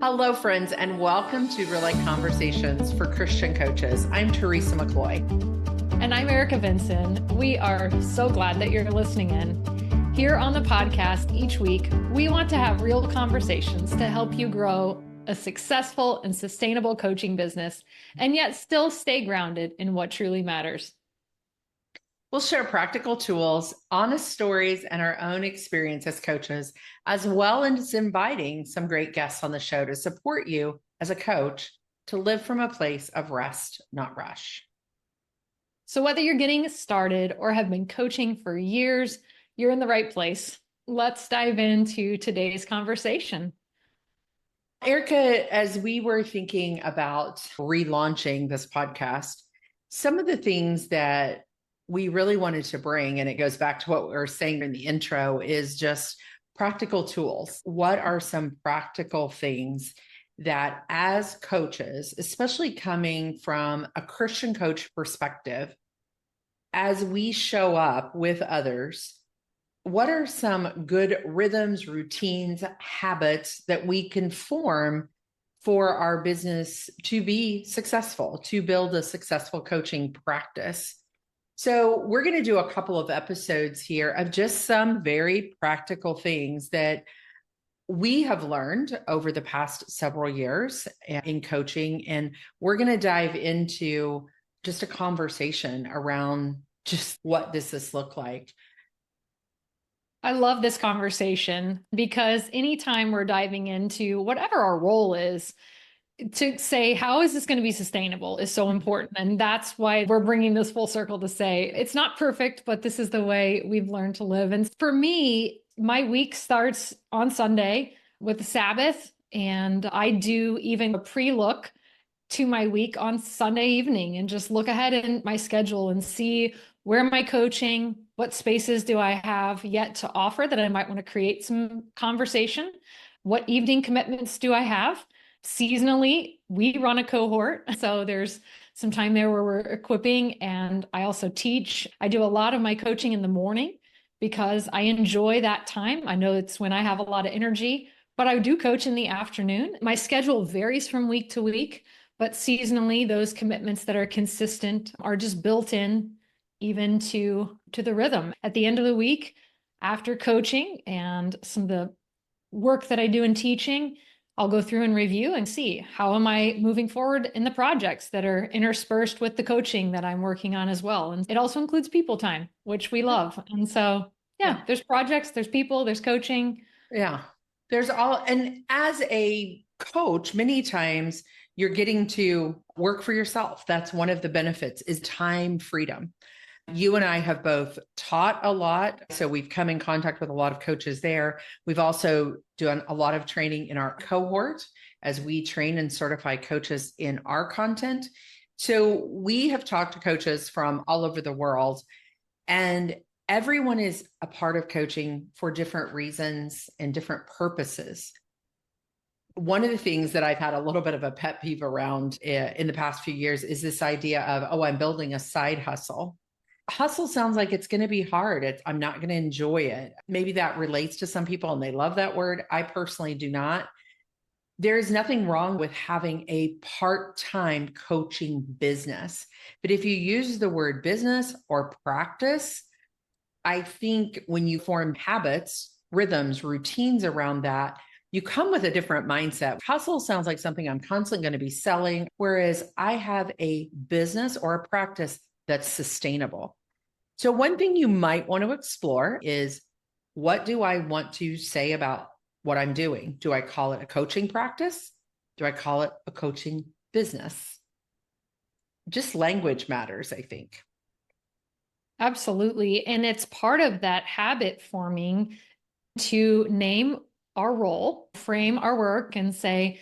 Hello, friends, and welcome to REALIFE Conversations for Christian Coaches. I'm Teresa McCloy. And I'm Erica Vinson. We are so glad that you're listening in. Here on the podcast each week, we want to have real conversations to help you grow a successful and sustainable coaching business, and yet still stay grounded in what truly matters. We'll share practical tools, honest stories, and our own experience as coaches, as well as inviting some great guests on the show to support you as a coach to live from a place of rest, not rush. So whether you're getting started or have been coaching for years, you're in the right place. Let's dive into today's conversation. Erica, as we were thinking about relaunching this podcast, some of the things that we really wanted to bring, and it goes back to what we were saying in the intro, is just practical tools. What are some practical things that as coaches, especially coming from a Christian coach perspective, as we show up with others, what are some good rhythms, routines, habits that we can form for our business to be successful, to build a successful coaching practice? So we're going to do a couple of episodes here of just some very practical things that we have learned over the past several years in coaching. And we're going to dive into just a conversation around just what does this look like. I love this conversation because anytime we're diving into whatever our role is, to say, how is this going to be sustainable is so important. And that's why we're bringing this full circle to say, it's not perfect, but this is the way we've learned to live. And for me, my week starts on Sunday with the Sabbath. And I do even a pre-look to my week on Sunday evening and just look ahead in my schedule and see where am I coaching? What spaces do I have yet to offer that I might want to create some conversation? What evening commitments do I have? Seasonally, we run a cohort. So there's some time there where we're equipping, and I also teach. I do a lot of my coaching in the morning because I enjoy that time. I know it's when I have a lot of energy, but I do coach in the afternoon. My schedule varies from week to week, but seasonally, those commitments that are consistent are just built in even to the rhythm. At the end of the week, after coaching and some of the work that I do in teaching, I'll go through and review and see how am I moving forward in the projects that are interspersed with the coaching that I'm working on as well. And it also includes people time, which we love. And so, there's projects, there's people, there's coaching. Yeah, there's all. And as a coach, many times you're getting to work for yourself. That's one of the benefits, is time freedom. You and I have both taught a lot. So we've come in contact with a lot of coaches there. We've also done a lot of training in our cohort as we train and certify coaches in our content. So we have talked to coaches from all over the world, and everyone is a part of coaching for different reasons and different purposes. One of the things that I've had a little bit of a pet peeve around in the past few years is this idea of, I'm building a side hustle. Hustle sounds like it's going to be hard. I'm not going to enjoy it. Maybe that relates to some people and they love that word. I personally do not. There's nothing wrong with having a part-time coaching business. But if you use the word business or practice, I think when you form habits, rhythms, routines around that, you come with a different mindset. Hustle sounds like something I'm constantly going to be selling, whereas I have a business or a practice that's sustainable. So one thing you might want to explore is, what do I want to say about what I'm doing? Do I call it a coaching practice? Do I call it a coaching business? Just language matters, I think. Absolutely. And it's part of that habit forming to name our role, frame our work, and say,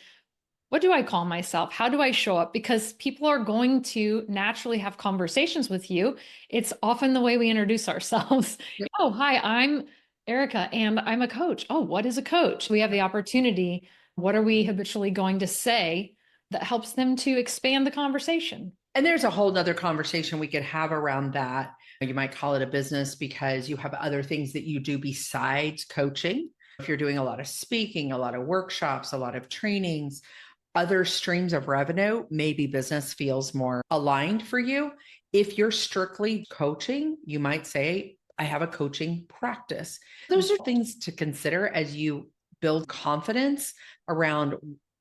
what do I call myself? How do I show up? Because people are going to naturally have conversations with you. It's often the way we introduce ourselves. Yep. Oh, hi, I'm Erica, and I'm a coach. Oh, what is a coach? We have the opportunity. What are we habitually going to say that helps them to expand the conversation? And there's a whole nother conversation we could have around that. You might call it a business because you have other things that you do besides coaching. If you're doing a lot of speaking, a lot of workshops, a lot of trainings, other streams of revenue, maybe business feels more aligned for you. If you're strictly coaching, you might say, I have a coaching practice. Those are things to consider as you build confidence around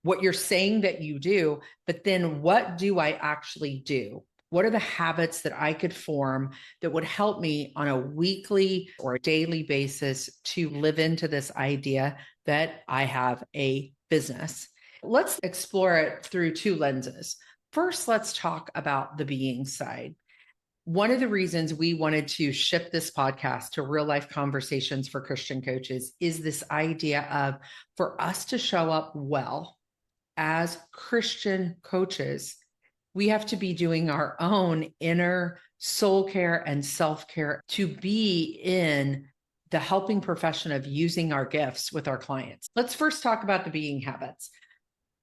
what you're saying that you do, but then what do I actually do? What are the habits that I could form that would help me on a weekly or a daily basis to live into this idea that I have a business? Let's explore it through two lenses. First, let's talk about the being side. One of the reasons we wanted to shift this podcast to real life conversations for Christian coaches is this idea of for us to show up well as Christian coaches, we have to be doing our own inner soul care and self-care to be in the helping profession of using our gifts with our clients. Let's first talk about the being habits.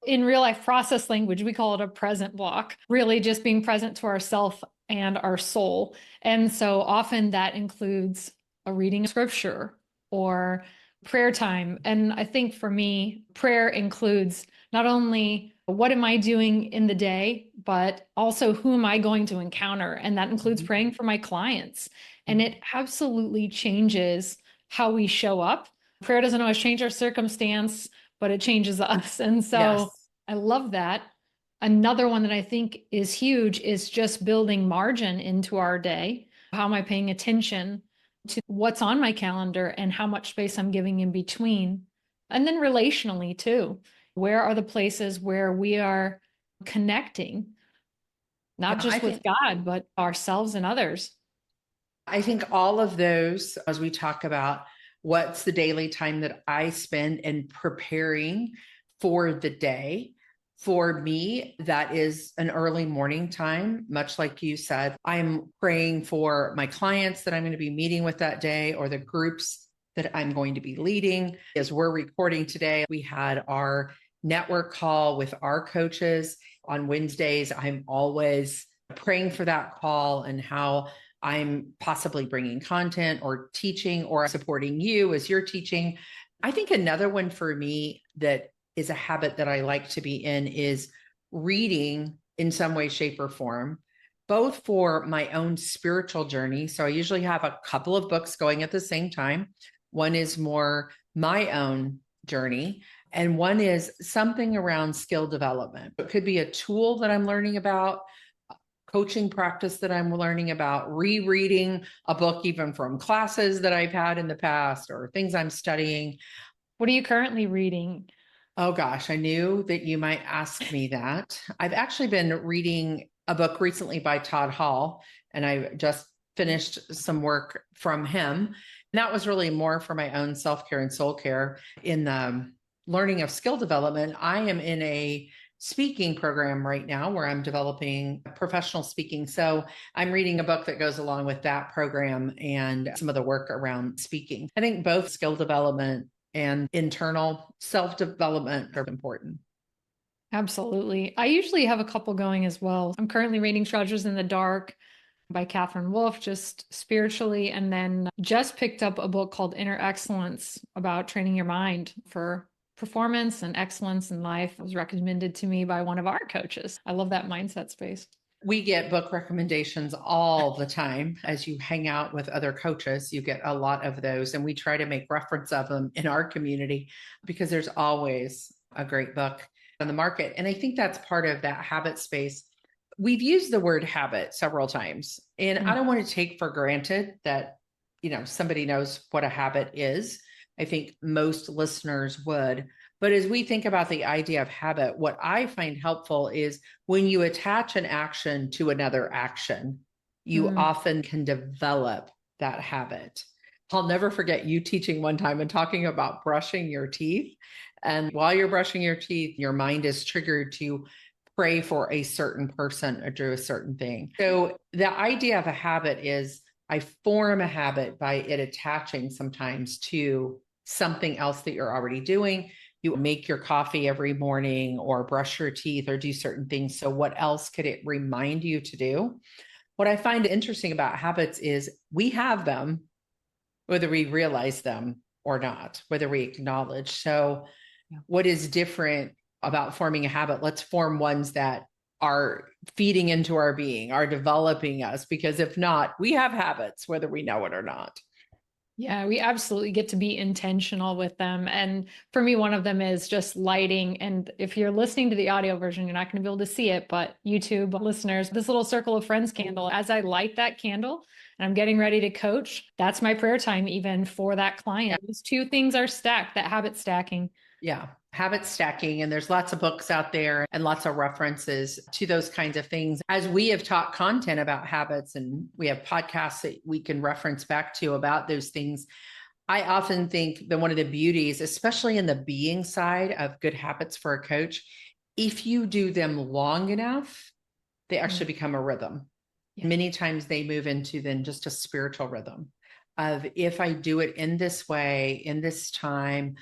In real life process language, we call it a present block, really just being present to ourself and our soul. And so often that includes a reading of scripture or prayer time. And I think for me, prayer includes not only what am I doing in the day, but also who am I going to encounter? And that includes praying for my clients. And it absolutely changes how we show up. Prayer doesn't always change our circumstance, but it changes us. And so Yes. I love that. Another one that I think is huge is just building margin into our day. How am I paying attention to what's on my calendar and how much space I'm giving in between? And then relationally too. Where are the places where we are connecting, not just with God, but ourselves and others? I think all of those, as we talk about what's the daily time that I spend in preparing for the day. For me, that is an early morning time, much like you said. I'm praying for my clients that I'm going to be meeting with that day or the groups that I'm going to be leading. As we're recording today, we had our network call with our coaches on Wednesdays. I'm always praying for that call and how I'm possibly bringing content or teaching or supporting you as you're teaching. I think another one for me that is a habit that I like to be in is reading in some way, shape, or form, both for my own spiritual journey. So I usually have a couple of books going at the same time. One is more my own journey, and one is something around skill development. It could be a tool that I'm learning about, coaching practice that I'm learning about, rereading a book, even from classes that I've had in the past or things I'm studying. What are you currently reading? Oh gosh, I knew that you might ask me that. I've actually been reading a book recently by Todd Hall, and I just finished some work from him. And that was really more for my own self-care and soul care. In the learning of skill development, I am in a speaking program right now where I'm developing professional speaking. So I'm reading a book that goes along with that program and some of the work around speaking. I think both skill development and internal self-development are important. Absolutely. I usually have a couple going as well. I'm currently reading Treasures in the Dark by Catherine Wolfe, just spiritually, and then just picked up a book called Inner Excellence about training your mind for performance and excellence in life. It was recommended to me by one of our coaches. I love that mindset space. We get book recommendations all the time. As you hang out with other coaches, you get a lot of those, and we try to make reference of them in our community because there's always a great book on the market. And I think that's part of that habit space. We've used the word habit several times, and I don't want to take for granted that, somebody knows what a habit is. I think most listeners would. But as we think about the idea of habit, what I find helpful is when you attach an action to another action, you often can develop that habit. I'll never forget you teaching one time and talking about brushing your teeth. And while you're brushing your teeth, your mind is triggered to pray for a certain person or do a certain thing. So the idea of a habit is I form a habit by it attaching sometimes to something else that you're already doing. You make your coffee every morning or brush your teeth or do certain things. So what else could it remind you to do? What I find interesting about habits is we have them, whether we realize them or not, whether we acknowledge. So Yeah. what is different about forming a habit? Let's form ones that are feeding into our being, are developing us, because if not, we have habits, whether we know it or not. Yeah, we absolutely get to be intentional with them. And for me, one of them is just lighting. And if you're listening to the audio version, you're not going to be able to see it, but YouTube listeners, this little circle of friends candle, as I light that candle and I'm getting ready to coach, that's my prayer time, even for that client. Those two things are stacked, that habit stacking. Yeah. Habit stacking. And there's lots of books out there and lots of references to those kinds of things. As we have taught content about habits, and we have podcasts that we can reference back to about those things, I often think that one of the beauties, especially in the being side of good habits for a coach, if you do them long enough, they actually become a rhythm. Yeah. Many times they move into then just a spiritual rhythm of, if I do it in this way, in this time.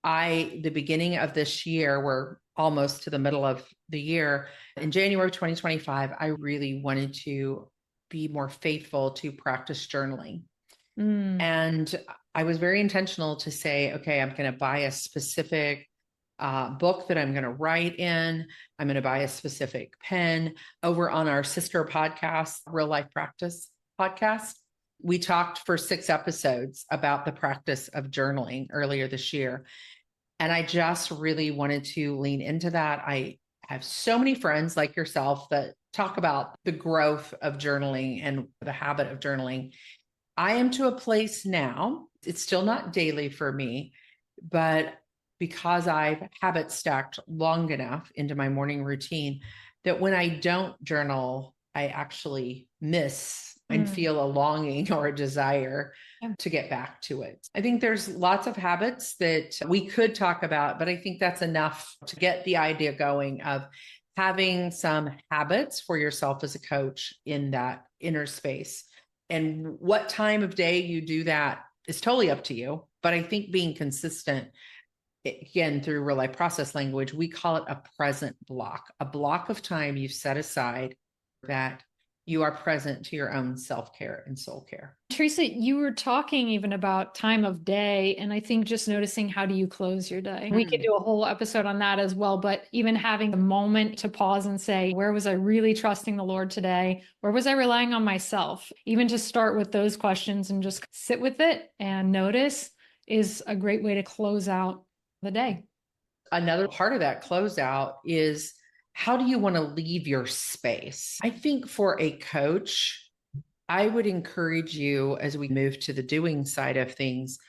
The beginning of this year, we're almost to the middle of the year, in January 2025, I really wanted to be more faithful to practice journaling. And I was very intentional to say, okay, I'm going to buy a specific book that I'm going to write in. I'm going to buy a specific pen. Over on our sister podcast, Real Life Practice podcast, we talked for 6 episodes about the practice of journaling earlier this year. And I just really wanted to lean into that. I have so many friends like yourself that talk about the growth of journaling and the habit of journaling. I am to a place now, it's still not daily for me, but because I've habit stacked long enough into my morning routine, that when I don't journal, I actually miss and feel a longing or a desire to get back to it. I think there's lots of habits that we could talk about, but I think that's enough to get the idea going of having some habits for yourself as a coach in that inner space. And what time of day you do that is totally up to you. But I think being consistent, again, through real life process language, we call it a present block, a block of time you set aside that you are present to your own self-care and soul care. Teresa, you were talking even about time of day, and I think just noticing, how do you close your day? We could do a whole episode on that as well, but even having a moment to pause and say, where was I really trusting the Lord today? Where was I relying on myself? Even to start with those questions and just sit with it and notice is a great way to close out the day. Another part of that closeout is, how do you want to leave your space? I think for a coach, I would encourage you, as we move to the doing side of things,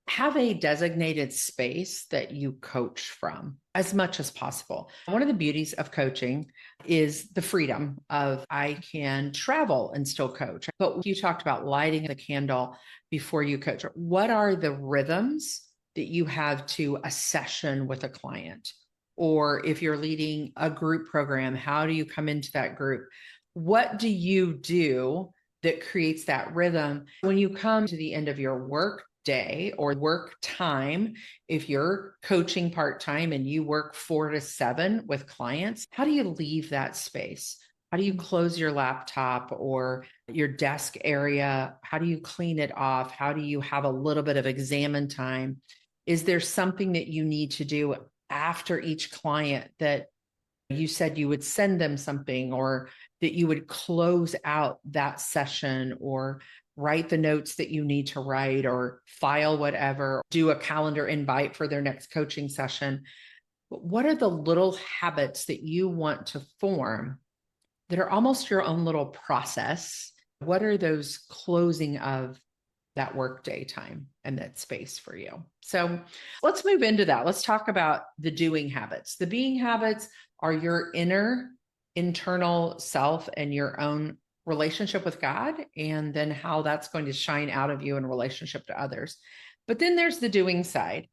have a designated space that you coach from as much as possible. One of the beauties of coaching is the freedom of, I can travel and still coach. But you talked about lighting the candle before you coach. What are the rhythms that you have to a session with a client? Or if you're leading a group program, how do you come into that group? What do you do that creates that rhythm when you come to the end of your work day or work time? If you're coaching part-time and you work 4 to 7 with clients, how do you leave that space? How do you close your laptop or your desk area? How do you clean it off? How do you have a little bit of examine time? Is there something that you need to do after each client that you said you would send them something, or that you would close out that session, or write the notes that you need to write, or file whatever, do a calendar invite for their next coaching session? What are the little habits that you want to form that are almost your own little process? What are those closing of that workday time and that space for you? So let's move into that. Let's talk about the doing habits. The being habits are your internal self and your own relationship with God, and then how that's going to shine out of you in relationship to others. But then there's the doing side.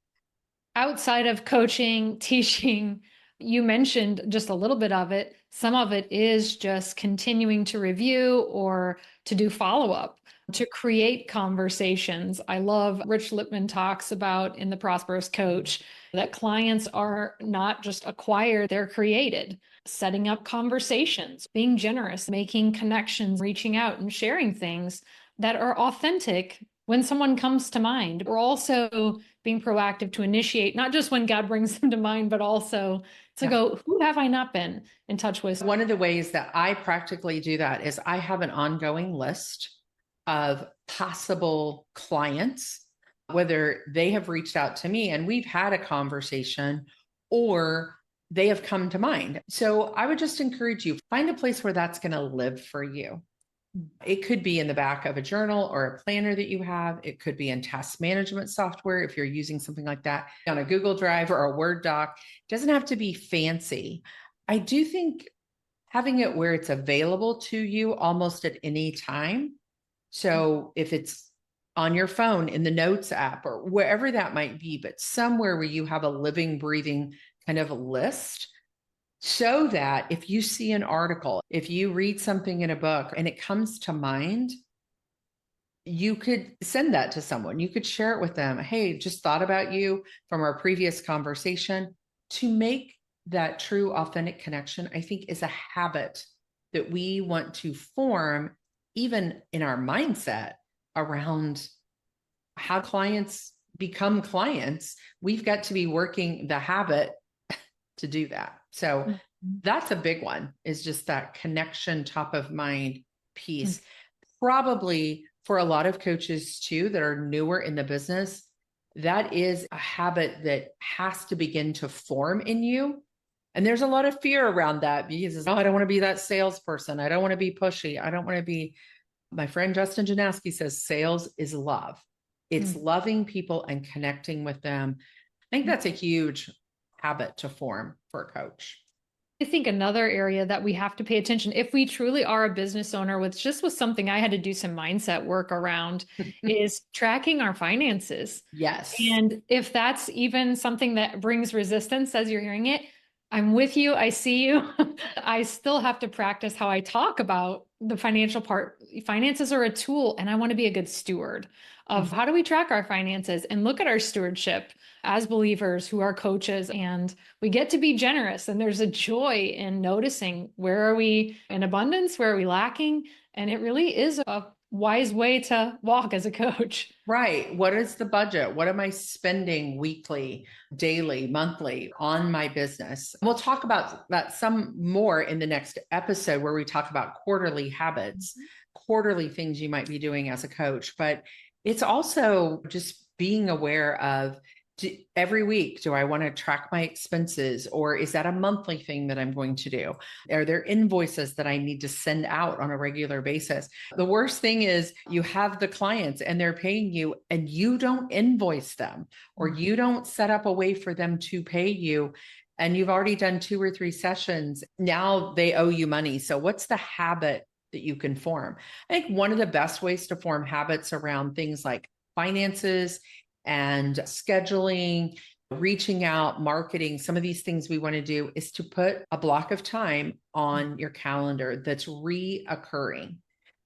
Outside of coaching, teaching, you mentioned just a little bit of it. Some of it is just continuing to review or to do follow-up, to create conversations. I love Rich Lippman talks about in The Prosperous Coach that clients are not just acquired, they're created. Setting up conversations, being generous, making connections, reaching out and sharing things that are authentic when someone comes to mind. We're also being proactive to initiate, not just when God brings them to mind, but also to go, who have I not been in touch with? One of the ways that I practically do that is I have an ongoing list of possible clients, whether they have reached out to me and we've had a conversation or they have come to mind. So I would just encourage you, find a place where that's going to live for you. It could be in the back of a journal or a planner that you have. It could be in task management software if you're using something like that on a Google Drive or a Word doc. It doesn't have to be fancy. I do think having it where it's available to you almost at any time. So if it's on your phone, in the notes app, or wherever that might be, but somewhere where you have a living, breathing kind of a list, so that if you see an article, if you read something in a book and it comes to mind, you could send that to someone. You could share it with them. Hey, just thought about you from our previous conversation. To make that true, authentic connection, I think is a habit that we want to form even in our mindset around how clients become clients. We've got to be working the habit to do that. So that's a big one, is just that connection, top of mind piece. Probably for a lot of coaches too, that are newer in the business, that is a habit that has to begin to form in you. And there's a lot of fear around that because, oh, I don't want to be that salesperson. I don't want to be pushy. I don't want to be, my friend Justin Janaski says, sales is love. It's loving people and connecting with them. I think that's a huge habit to form for a coach. I think another area that we have to pay attention, if we truly are a business owner, with something I had to do some mindset work around, is tracking our finances. Yes. And if that's even something that brings resistance as you're hearing it, I'm with you. I see you. I still have to practice how I talk about the financial part. Finances are a tool, and I want to be a good steward of how do we track our finances and look at our stewardship as believers who are coaches. And we get to be generous, and there's a joy in noticing, where are we in abundance? Where are we lacking? And it really is a wise way to walk as a coach. Right. What is the budget? What am I spending weekly, daily, monthly on my business? We'll talk about that some more in the next episode, where we talk about quarterly habits, quarterly things you might be doing as a coach. But it's also just being aware of, every week, do I want to track my expenses, or is that a monthly thing that I'm going to do? Are there invoices that I need to send out on a regular basis? The worst thing is you have the clients and they're paying you and you don't invoice them, or you don't set up a way for them to pay you. And you've already done 2 or 3 sessions. Now they owe you money. So what's the habit that you can form? I think one of the best ways to form habits around things like finances and scheduling, reaching out, marketing, some of these things we want to do, is to put a block of time on your calendar that's reoccurring.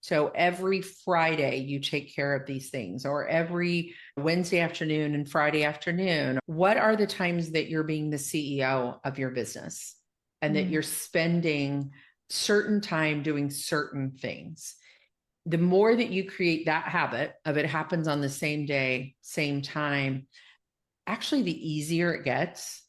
So every Friday you take care of these things, or every Wednesday afternoon and Friday afternoon. What are the times that you're being the CEO of your business and that you're spending certain time doing certain things? The more that you create that habit of it happens on the same day, same time, actually the easier it gets.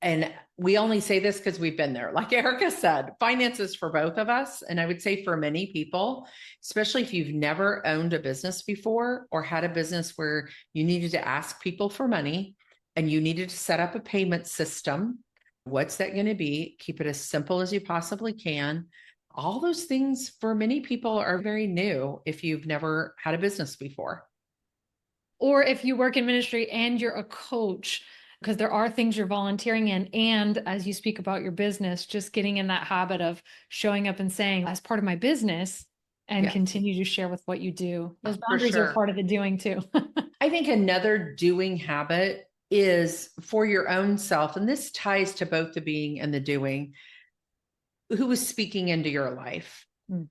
And we only say this because we've been there. Like Erica said, finances for both of us. And I would say for many people, especially if you've never owned a business before, or had a business where you needed to ask people for money and you needed to set up a payment system. What's that going to be? Keep it as simple as you possibly can. All those things for many people are very new if you've never had a business before. Or if you work in ministry and you're a coach, because there are things you're volunteering in. And as you speak about your business, just getting in that habit of showing up and saying, as part of my business, and continue to share with what you do. Those boundaries are part of the doing too. I think another doing habit is for your own self. And this ties to both the being and the doing. Who is speaking into your life?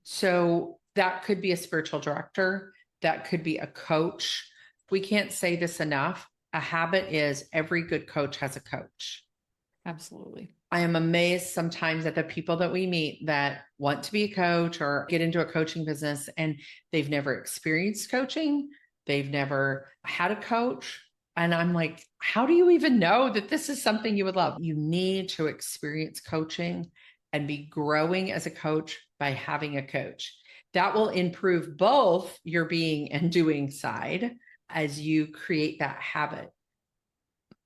So that could be a spiritual director. That could be a coach. We can't say this enough. A habit is, every good coach has a coach. Absolutely. I am amazed sometimes at the people that we meet that want to be a coach or get into a coaching business and they've never experienced coaching. They've never had a coach. And I'm like, how do you even know that this is something you would love? You need to experience coaching and be growing as a coach by having a coach. That will improve both your being and doing side as you create that habit.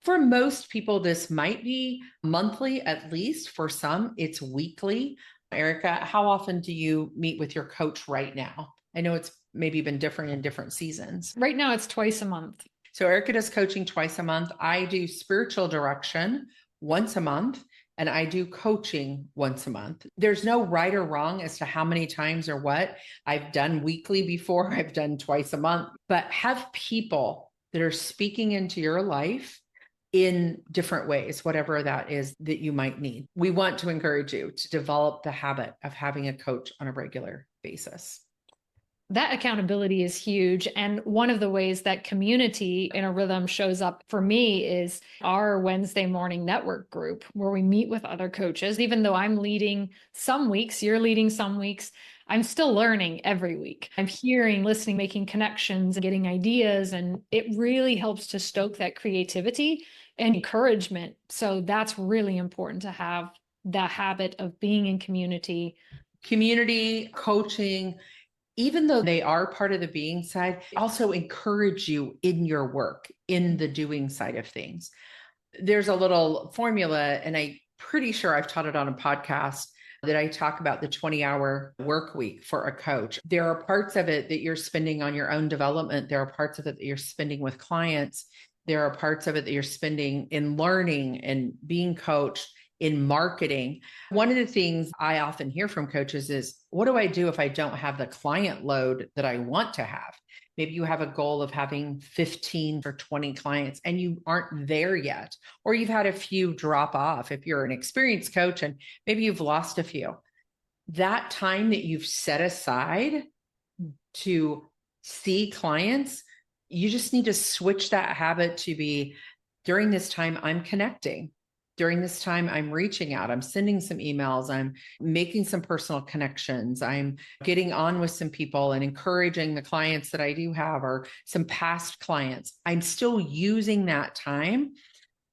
For most people, this might be monthly, at least. For some, it's weekly. Erica, how often do you meet with your coach right now? I know it's maybe been different in different seasons. Right now, it's twice a month. So Erica does coaching twice a month. I do spiritual direction once a month, and I do coaching once a month. There's no right or wrong as to how many times or what. I've done weekly before, I've done twice a month, but have people that are speaking into your life in different ways, whatever that is that you might need. We want to encourage you to develop the habit of having a coach on a regular basis. That accountability is huge. And one of the ways that community in a rhythm shows up for me is our Wednesday morning network group, where we meet with other coaches. Even though I'm leading some weeks, you're leading some weeks, I'm still learning every week. I'm hearing, listening, making connections, and getting ideas. And it really helps to stoke that creativity and encouragement. So that's really important to have the habit of being in community. Community coaching, even though they are part of the being side, also encourage you in your work, in the doing side of things. There's a little formula, and I'm pretty sure I've taught it on a podcast, that I talk about the 20-hour work week for a coach. There are parts of it that you're spending on your own development. There are parts of it that you're spending with clients. There are parts of it that you're spending in learning and being coached, in marketing. One of the things I often hear from coaches is, what do I do if I don't have the client load that I want to have? Maybe you have a goal of having 15 or 20 clients and you aren't there yet, or you've had a few drop off. If you're an experienced coach and maybe you've lost a few, that time that you've set aside to see clients, you just need to switch that habit to be, during this time, I'm connecting. During this time, I'm reaching out, I'm sending some emails, I'm making some personal connections, I'm getting on with some people and encouraging the clients that I do have, or some past clients. I'm still using that time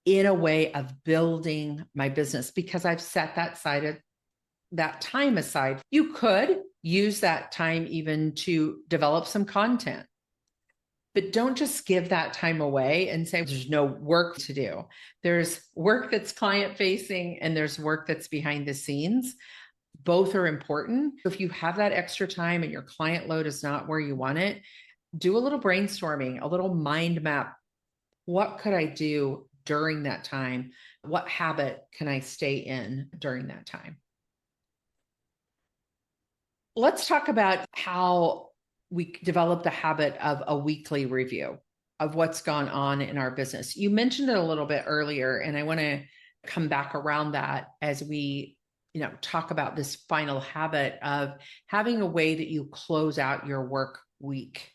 in a way of building my business because I've set that time aside. You could use that time even to develop some content. But don't just give that time away and say there's no work to do. There's work that's client facing and there's work that's behind the scenes. Both are important. If you have that extra time and your client load is not where you want it, do a little brainstorming, a little mind map. What could I do during that time? What habit can I stay in during that time? Let's talk about how we develop the habit of a weekly review of what's gone on in our business. You mentioned it a little bit earlier, and I want to come back around that as we, talk about this final habit of having a way that you close out your work week.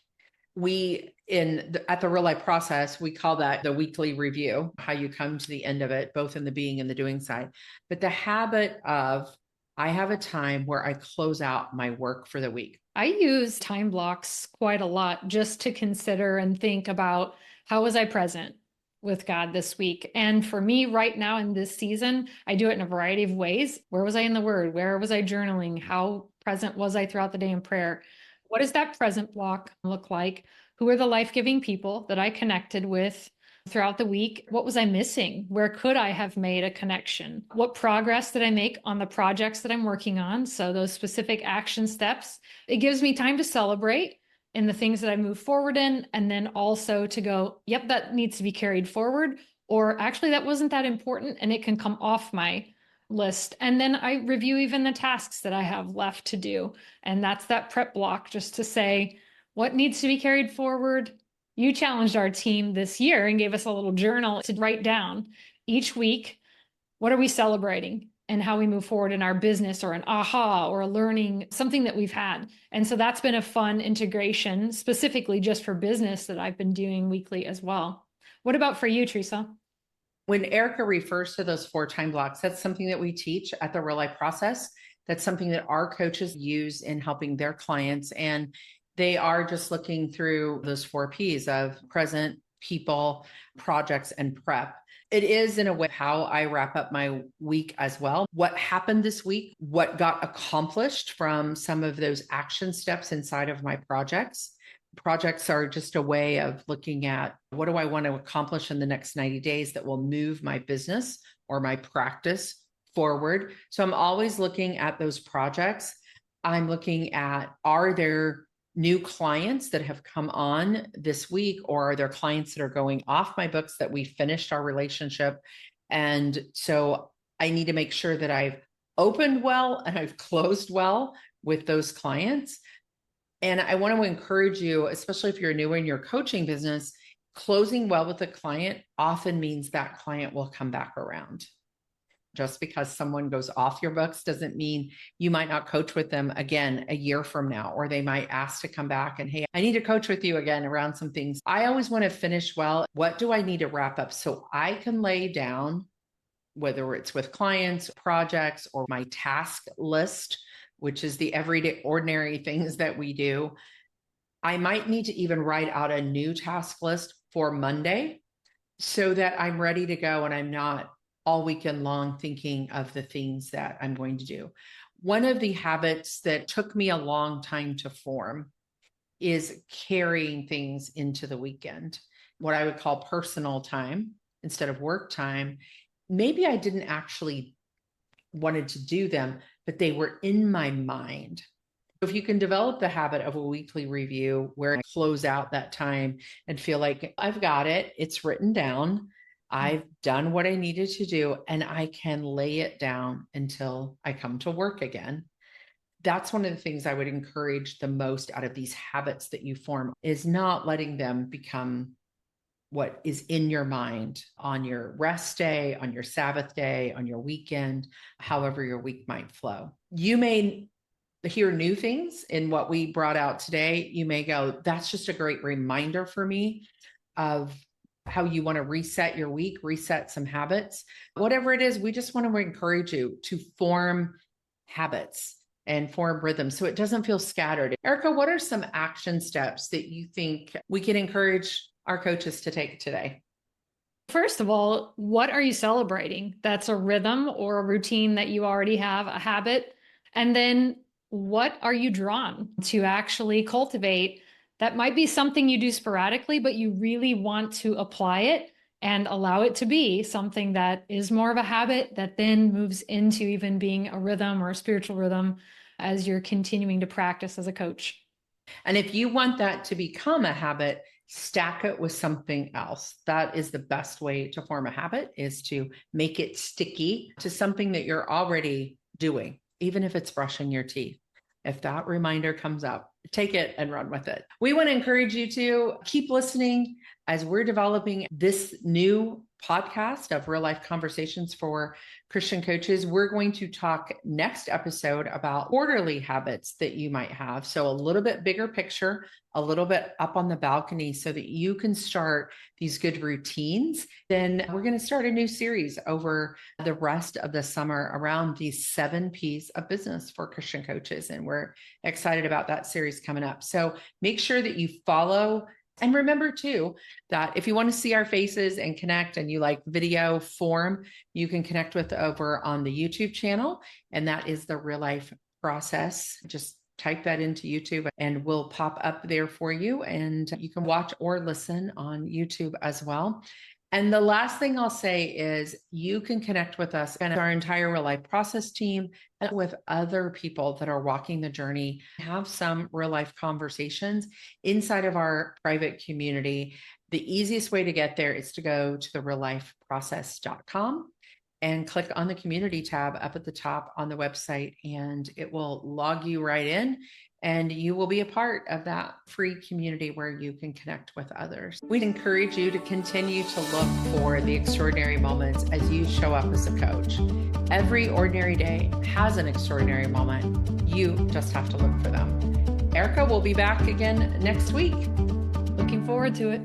At the Real Life process, we call that the weekly review, how you come to the end of it, both in the being and the doing side. But the habit of, I have a time where I close out my work for the week. I use time blocks quite a lot just to consider and think about, how was I present with God this week? And for me right now in this season, I do it in a variety of ways. Where was I in the Word? Where was I journaling? How present was I throughout the day in prayer? What does that present block look like? Who are the life-giving people that I connected with throughout the week? What was I missing? Where could I have made a connection? What progress did I make on the projects that I'm working on? So those specific action steps. It gives me time to celebrate in the things that I move forward in, and then also to go, yep, that needs to be carried forward, or actually that wasn't that important and it can come off my list. And then I review even the tasks that I have left to do. And that's that prep block, just to say what needs to be carried forward. You challenged our team this year and gave us a little journal to write down each week, what are we celebrating and how we move forward in our business, or an aha or a learning, something that we've had. And so that's been a fun integration specifically just for business that I've been doing weekly as well. What about for you, Teresa? When Erica refers to those 4 time blocks, that's something that we teach at the Real Life process. That's something that our coaches use in helping their clients. And They are just looking through those 4 Ps of present, people, projects, and prep. It is, in a way, how I wrap up my week as well. What happened this week, what got accomplished from some of those action steps inside of my projects. Projects are just a way of looking at what do I want to accomplish in the next 90 days that will move my business or my practice forward. So I'm always looking at those projects. I'm looking at, are there new clients that have come on this week, or are there clients that are going off my books that we finished our relationship? And so I need to make sure that I've opened well and I've closed well with those clients. And I want to encourage you, especially if you're new in your coaching business, closing well with a client often means that client will come back around. Just because someone goes off your books doesn't mean you might not coach with them again a year from now, or they might ask to come back and, hey, I need to coach with you again around some things. I always want to finish well. What do I need to wrap up so I can lay down, whether it's with clients, projects, or my task list, which is the everyday ordinary things that we do. I might need to even write out a new task list for Monday so that I'm ready to go and I'm not all weekend long thinking of the things that I'm going to do. One of the habits that took me a long time to form is carrying things into the weekend, what I would call personal time instead of work time. Maybe I didn't actually wanted to do them, but they were in my mind. If you can develop the habit of a weekly review where I close out that time and feel like I've got it, it's written down, I've done what I needed to do, and I can lay it down until I come to work again. That's one of the things I would encourage the most out of these habits that you form, is not letting them become what is in your mind on your rest day, on your Sabbath day, on your weekend, however your week might flow. You may hear new things in what we brought out today. You may go, that's just a great reminder for me of how you want to reset your week, reset some habits. Whatever it is, we just want to encourage you to form habits and form rhythms so it doesn't feel scattered. Erica, what are some action steps that you think we can encourage our coaches to take today? First of all, what are you celebrating? That's a rhythm or a routine that you already have, a habit. And then what are you drawn to actually cultivate? That might be something you do sporadically, but you really want to apply it and allow it to be something that is more of a habit that then moves into even being a rhythm or a spiritual rhythm as you're continuing to practice as a coach. And if you want that to become a habit, stack it with something else. That is the best way to form a habit, is to make it sticky to something that you're already doing, even if it's brushing your teeth. If that reminder comes up, take it and run with it. We want to encourage you to keep listening as we're developing this new podcast of Real Life Conversations for Christian coaches. We're going to talk next episode about quarterly habits that you might have. So a little bit bigger picture, a little bit up on the balcony so that you can start these good routines. Then we're going to start a new series over the rest of the summer around these 7 Ps of business for Christian coaches. And we're excited about that series coming up. So make sure that you follow. And remember too, that if you want to see our faces and connect and you like video form, you can connect with over on the YouTube channel. And that is the Real Life Process. Just type that into YouTube and we'll pop up there for you. And you can watch or listen on YouTube as well. And the last thing I'll say is you can connect with us and our entire Real Life Process team and with other people that are walking the journey, have some real life conversations inside of our private community. The easiest way to get there is to go to the reallifeprocess.com and click on the community tab up at the top on the website, and it will log you right in. And you will be a part of that free community where you can connect with others. We'd encourage you to continue to look for the extraordinary moments as you show up as a coach. Every ordinary day has an extraordinary moment. You just have to look for them. Erica will be back again next week. Looking forward to it.